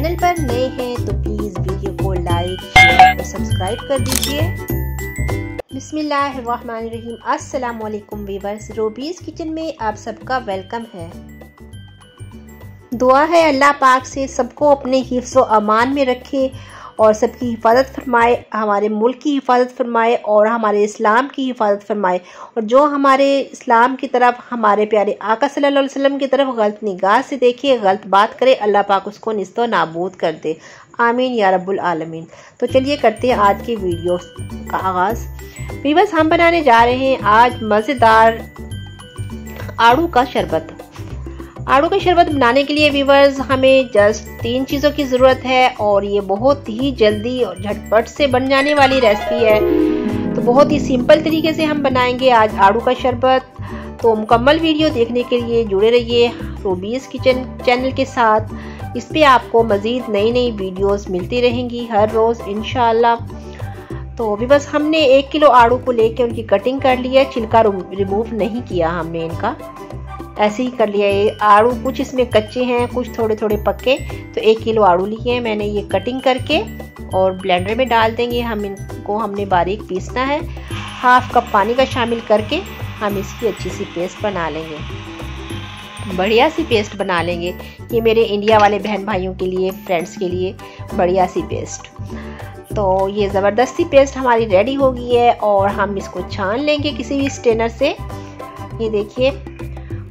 Channel पर नए हैं तो प्लीज़ वीडियो को लाइक शेयर और सब्सक्राइब कर दीजिए। बिस्मिल्लाहिर्रहमानिर्रहीम। अस्सलाम वालेकुम वीवर्स, रोबीज़ किचन में आप सबका वेलकम है। दुआ है अल्लाह पाक से सबको अपने हिफ्ज़ व अमान में रखे और सबकी हिफाजत फरमाए, हमारे मुल्क की हिफाजत फरमाए और हमारे इस्लाम की हिफाजत फरमाए। और जो हमारे इस्लाम की तरफ, हमारे प्यारे आका सल्लल्लाहु अलैहि वसल्लम की तरफ गलत निगाह से देखे, गलत बात करे, अल्लाह पाक उसको निस्तो नाबूद कर दे। आमीन या रब्बुल आलमीन। तो चलिए करते हैं आज की वीडियो का आगाज़। वीवर्स, हम बनाने जा रहे हैं आज मज़ेदार आड़ू का शरबत। आड़ू का शरबत बनाने के लिए वीवर्स हमें जस्ट 3 चीज़ों की ज़रूरत है और ये बहुत ही जल्दी और झटपट से बन जाने वाली रेसिपी है। तो बहुत ही सिंपल तरीके से हम बनाएंगे आज आड़ू का शरबत। तो मुकम्मल वीडियो देखने के लिए जुड़े रहिए रोबीज़ किचन चैनल के साथ। इस पे आपको मज़ीद नई नई वीडियोस मिलती रहेंगी हर रोज़ इंशाअल्लाह। तो वीवर्स, हमने 1 किलो आड़ू को लेके उनकी कटिंग कर ली है, छिलका रिमूव नहीं किया हमने इनका, ऐसे ही कर लिया। ये आड़ू कुछ इसमें कच्चे हैं, कुछ थोड़े थोड़े पक्के। तो 1 किलो आड़ू लिए हैं मैंने, ये कटिंग करके और ब्लेंडर में डाल देंगे। हमने बारीक पीसना है। 1/2 कप पानी का शामिल करके हम इसकी अच्छी सी पेस्ट बना लेंगे, बढ़िया सी पेस्ट बना लेंगे। ये मेरे इंडिया वाले बहन भाइयों के लिए, फ्रेंड्स के लिए बढ़िया सी पेस्ट। तो ये ज़बरदस्त सी पेस्ट हमारी रेडी हो गई है और हम इसको छान लेंगे किसी भी स्ट्रेनर से। ये देखिए,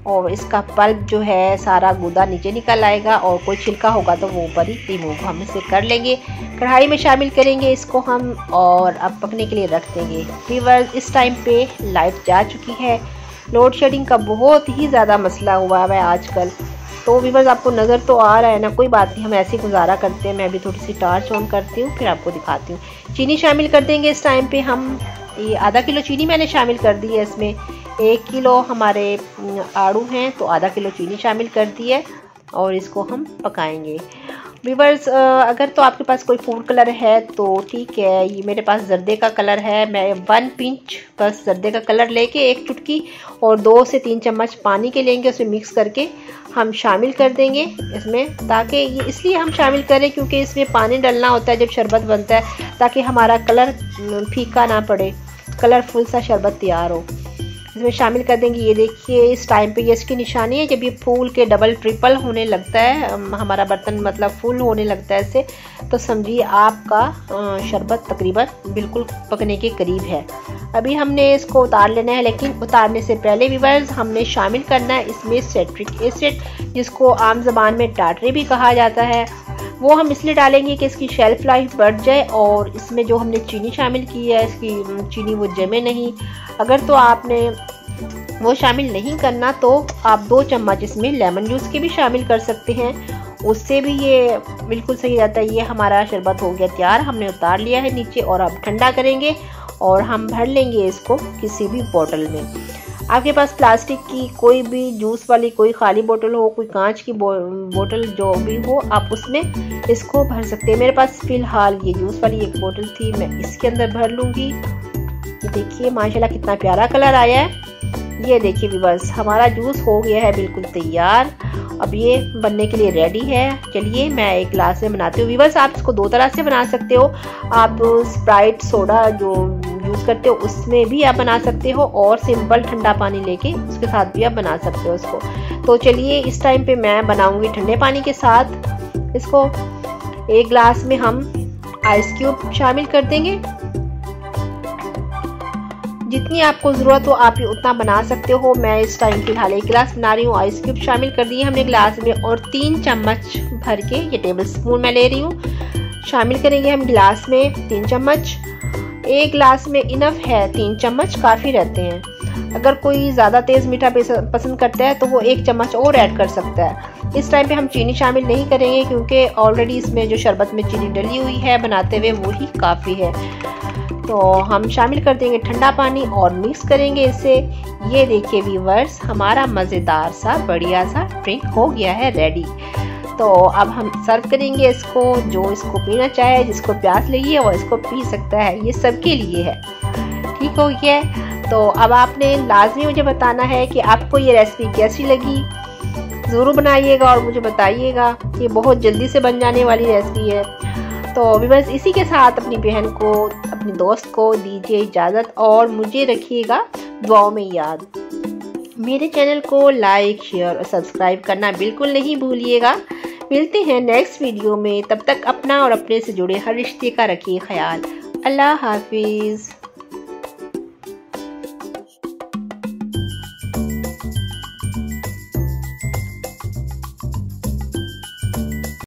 और इसका पल्प जो है सारा गूदा नीचे निकल आएगा और कोई छिलका होगा तो वो ऊपर ही रिमूव हम इसे कर लेंगे। कढ़ाई में शामिल करेंगे इसको हम और अब पकने के लिए रख देंगे। वीवर्स, इस टाइम पे लाइट जा चुकी है। लोड शेडिंग का बहुत ही ज़्यादा मसला हुआ है आजकल। तो वीवर्स, आपको नज़र तो आ रहा है ना, कोई बात नहीं, हम ऐसे ही गुजारा करते हैं। मैं अभी थोड़ी सी टार्च ऑन करती हूँ, फिर आपको दिखाती हूँ। चीनी शामिल कर देंगे इस टाइम पे हम। ये आधा किलो चीनी मैंने शामिल कर दी है इसमें। 1 किलो हमारे आड़ू हैं तो आधा किलो चीनी शामिल कर दी है और इसको हम पकाएंगे। वीवर्स, अगर तो आपके पास कोई फूड कलर है तो ठीक है। ये मेरे पास जर्दे का कलर है। मैं 1 पिंच बस जर्दे का कलर लेके 1 चुटकी और 2 से 3 चम्मच पानी के लेंगे, उसमें मिक्स करके हम शामिल कर देंगे इसमें। ताकि ये इसलिए हम शामिल करें क्योंकि इसमें पानी डालना होता है जब शरबत बनता है, ताकि हमारा कलर फीका ना पड़े, कलरफुल सा शरबत तैयार हो। इसमें शामिल कर देंगे। ये देखिए, इस टाइम पे ये इसकी निशानी है, जब ये फूल के डबल ट्रिपल होने लगता है हमारा बर्तन, मतलब फुल होने लगता है इससे, तो समझिए आपका शरबत तकरीबन बिल्कुल पकने के करीब है। अभी हमने इसको उतार लेना है, लेकिन उतारने से पहले वीवर्स हमने शामिल करना है इसमें सिट्रिक एसिड, जिसको आम ज़बान में टाटरी भी कहा जाता है। वो हम इसलिए डालेंगे कि इसकी शेल्फ लाइफ बढ़ जाए और इसमें जो हमने चीनी शामिल की है, इसकी चीनी वो जमे नहीं। अगर तो आपने वो शामिल नहीं करना तो आप 2 चम्मच इसमें लेमन जूस के भी शामिल कर सकते हैं, उससे भी ये बिल्कुल सही रहता है। ये हमारा शरबत हो गया तैयार, हमने उतार लिया है नीचे और अब ठंडा करेंगे और हम भर लेंगे इसको किसी भी बोतल में। आपके पास प्लास्टिक की कोई भी जूस वाली कोई खाली बोतल हो, कोई कांच की बोतल जो भी हो, आप उसमें इसको भर सकते हैं। मेरे पास फ़िलहाल ये जूस वाली एक बोतल थी, मैं इसके अंदर भर लूँगी। ये देखिए माशाल्लाह कितना प्यारा कलर आया है। ये देखिए वीवर्स, हमारा जूस हो गया है बिल्कुल तैयार। अब ये बनने के लिए रेडी है। चलिए मैं एक गिलास में बनाती हूँ। वीवर्स, आप इसको 2 तरह से बना सकते हो। आप स्प्राइट सोडा जो यूज़ करते हो उसमें भी आप बना सकते हो और सिंपल ठंडा पानी लेके उसके साथ भी आप बना सकते हो इसको। तो चलिए इस टाइम पे मैं बनाऊंगी ठंडे पानी के साथ इसको। 1 गिलास में हम आइस क्यूब शामिल कर देंगे। जितनी आपको ज़रूरत हो आप ये उतना बना सकते हो। मैं इस टाइम फिलहाल 1 गिलास बना रही हूँ। आइस क्यूब शामिल कर दिए हमने गिलास में और 3 चम्मच भर के, ये टेबल स्पून मैं ले रही हूँ, शामिल करेंगे हम गिलास में 3 चम्मच। 1 गिलास में इनफ है, 3 चम्मच काफ़ी रहते हैं। अगर कोई ज़्यादा तेज़ मीठा पसंद करता है तो वो 1 चम्मच और ऐड कर सकता है। इस टाइम पे हम चीनी शामिल नहीं करेंगे क्योंकि ऑलरेडी इसमें जो शरबत में चीनी डली हुई है बनाते हुए, वो ही काफ़ी है। तो हम शामिल कर देंगे ठंडा पानी और मिक्स करेंगे इसे। ये देखिए वीवर्स, हमारा मज़ेदार सा बढ़िया सा ड्रिंक हो गया है रेडी। तो अब हम सर्व करेंगे इसको। जो इसको पीना चाहे, जिसको प्यास लगी है वो इसको पी सकता है, ये सबके लिए है। ठीक हो गया है। तो अब आपने लाजमी मुझे बताना है कि आपको ये रेसिपी कैसी लगी। ज़रूर बनाइएगा और मुझे बताइएगा। ये बहुत जल्दी से बन जाने वाली रेसिपी है। तो बस इसी के साथ अपनी बहन को, अपनी दोस्त को दीजिए इजाज़त और मुझे रखिएगा दुआओं में याद। मेरे चैनल को लाइक, शेयर और सब्सक्राइब करना बिल्कुल नहीं भूलिएगा। मिलते हैं नेक्स्ट वीडियो में, तब तक अपना और अपने से जुड़े हर रिश्ते का रखिए ख्याल। अल्लाह हाफिज़।